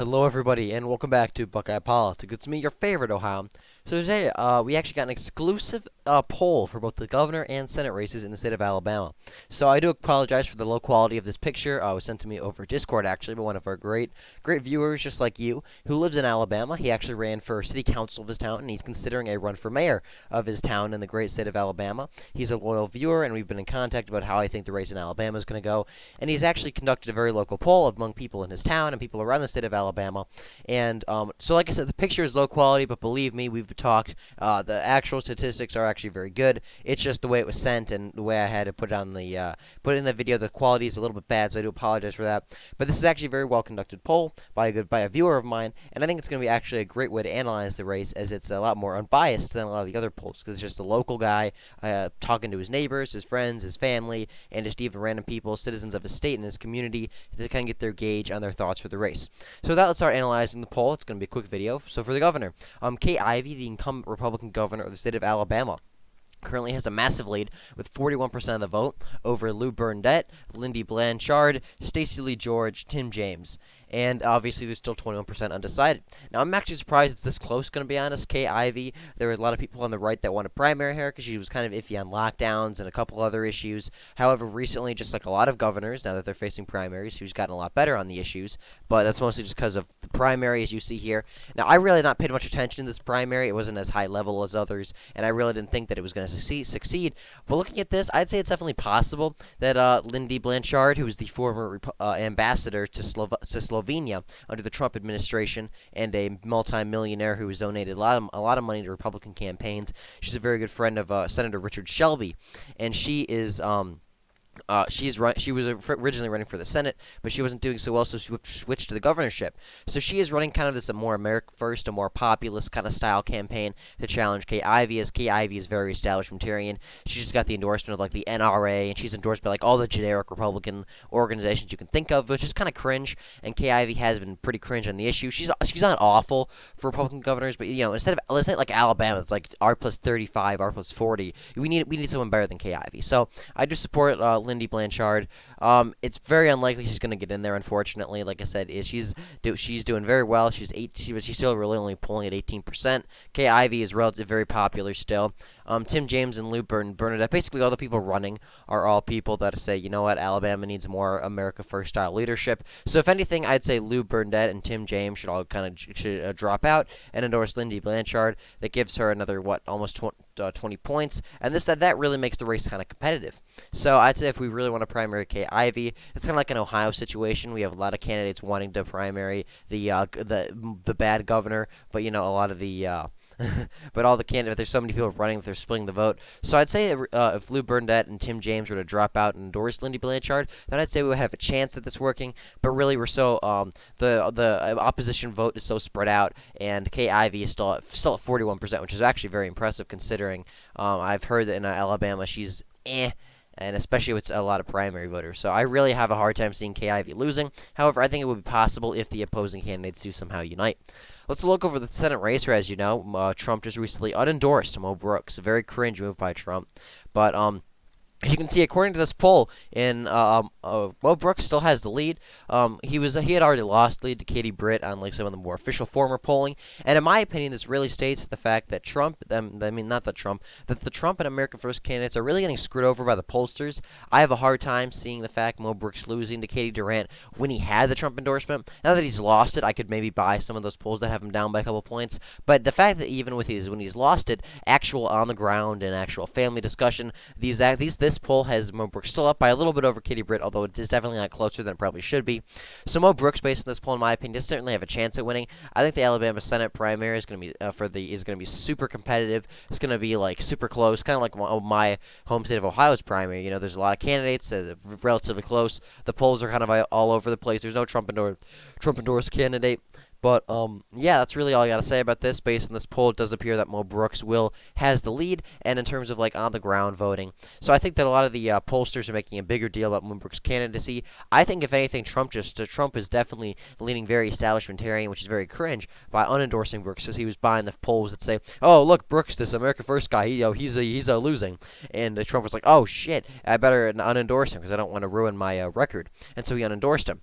Hello, everybody, and welcome back to Buckeye Politics. It's me, your favorite Ohio. So today, we actually got an exclusive poll for both the governor and Senate races in the state of Alabama. So I do apologize for the low quality of this picture. It was sent to me over Discord, actually, by one of our great viewers, just like you, who lives in Alabama. He actually ran for city council of his town, and he's considering a run for mayor of his town in the great state of Alabama. He's a loyal viewer, and we've been in contact about how I think the race in Alabama is going to go. And he's actually conducted a very local poll among people in his town and people around the state of Alabama. And so, like I said, the picture is low quality, but believe me, we've talked. The actual statistics are actually very good. It's just the way it was sent and the way I had to put it on the put it in the video. The quality is a little bit bad, so I do apologize for that. But this is actually a very well conducted poll by a viewer of mine, and I think it's going to be actually a great way to analyze the race, as it's a lot more unbiased than a lot of the other polls, because it's just a local guy talking to his neighbors, his friends, his family, and just even random people, citizens of his state and his community, to kind of get their gauge on their thoughts for the race. So with that, let's start analyzing the poll. It's going to be a quick video. So for the governor, Kay Ivey, the incumbent Republican governor of the state of Alabama, currently has a massive lead with 41% of the vote over Lou Burnett, Lindy Blanchard, Stacey Lee George, Tim James. And obviously, there's still 21% undecided. Now, I'm actually surprised it's this close, going to be honest. Kay Ivey, there were a lot of people on the right that wanted primary her because she was kind of iffy on lockdowns and a couple other issues. However, recently, just like a lot of governors, now that they're facing primaries, she's gotten a lot better on the issues. But that's mostly just because of the primary, as you see here. Now, I really not paid much attention to this primary. It wasn't as high level as others, and I really didn't think that it was going to succeed. But looking at this, I'd say it's definitely possible that Lindy Blanchard, who was the former ambassador to Slovenia under the Trump administration and a multi-millionaire who has donated a lot of money to Republican campaigns. She's a very good friend of Senator Richard Shelby, and she is she was originally running for the Senate, but she wasn't doing so well, so she switched to the governorship. So she is running kind of this a more America First, a more populist kind of style campaign to challenge Kay Ivey, as Kay Ivey is very establishmentarian. She just got the endorsement of like the NRA, and she's endorsed by like all the generic Republican organizations you can think of, which is kind of cringe. And Kay Ivey has been pretty cringe on the issue. She's not awful for Republican governors, but instead of, let's say like Alabama, it's like R plus 35, R plus 40. We need someone better than Kay Ivey. So I do support Lindy Blanchard. It's very unlikely she's going to get in there, unfortunately. Like I said, she's doing very well. She's still really only polling at 18%. Kay Ivey is very popular still. Tim James and Lou Burnett, basically all the people running are all people that say, you know what, Alabama needs more America First style leadership. So if anything, I'd say Lou Burnett and Tim James should all kind of drop out and endorse Lindy Blanchard. That gives her another almost 20 points, and that really makes the race kind of competitive. So I'd say if we really want to primary Kay Ivey, it's kind of like an Ohio situation. We have a lot of candidates wanting to primary the bad governor, but a lot of the but all the candidates, there's so many people running that they're splitting the vote. So I'd say if Lou Burnett and Tim James were to drop out and endorse Lindy Blanchard, then I'd say we would have a chance at this working. But really, we're so the opposition vote is so spread out, and Kay Ivey is still at 41%, which is actually very impressive considering I've heard that in Alabama she's and especially with a lot of primary voters. So I really have a hard time seeing Kay Ivey losing. However, I think it would be possible if the opposing candidates do somehow unite. Let's look over the Senate race, where, as you know, Trump just recently unendorsed Mo Brooks. A very cringe move by Trump. But as you can see, according to this poll, Mo Brooks still has the lead. He had already lost lead to Katie Britt on like some of the more official former polling, and in my opinion, this really states the fact that the Trump and America First candidates are really getting screwed over by the pollsters. I have a hard time seeing the fact Mo Brooks losing to Katie Durant when he had the Trump endorsement. Now that he's lost it, I could maybe buy some of those polls that have him down by a couple points. But the fact that even when he's lost it, actual on the ground and actual family discussion, this poll has Mo Brooks still up by a little bit over Katie Britt, although it is definitely not closer than it probably should be. So Mo Brooks, based on this poll, in my opinion, does certainly have a chance at winning. I think the Alabama Senate primary is going to be super competitive. It's going to be like super close, kind of like my home state of Ohio's primary. There's a lot of candidates, relatively close. The polls are kind of all over the place. There's no Trump endorsed candidate. But, yeah, that's really all I got to say about this. Based on this poll, it does appear that Mo Brooks has the lead, and in terms of, like, on-the-ground voting. So I think that a lot of the pollsters are making a bigger deal about Mo Brooks' candidacy. I think, if anything, Trump is definitely leaning very establishmentarian, which is very cringe, by unendorsing Brooks, because he was buying the polls that say, oh, look, Brooks, this America First guy, he's losing. And Trump was like, oh, shit, I better unendorse him, because I don't want to ruin my record. And so he unendorsed him.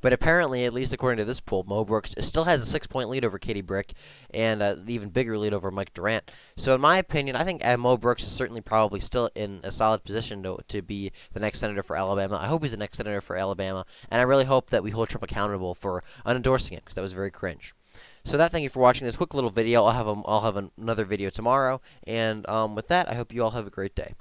But apparently, at least according to this poll, Mo Brooks still has a 6 point lead over Katie Brick and an even bigger lead over Mike Durant. So, in my opinion, I think Mo Brooks is certainly probably still in a solid position to be the next senator for Alabama. I hope he's the next senator for Alabama, and I really hope that we hold Trump accountable for unendorsing him because that was very cringe. So that, thank you for watching this quick little video. I'll have another video tomorrow, and with that, I hope you all have a great day.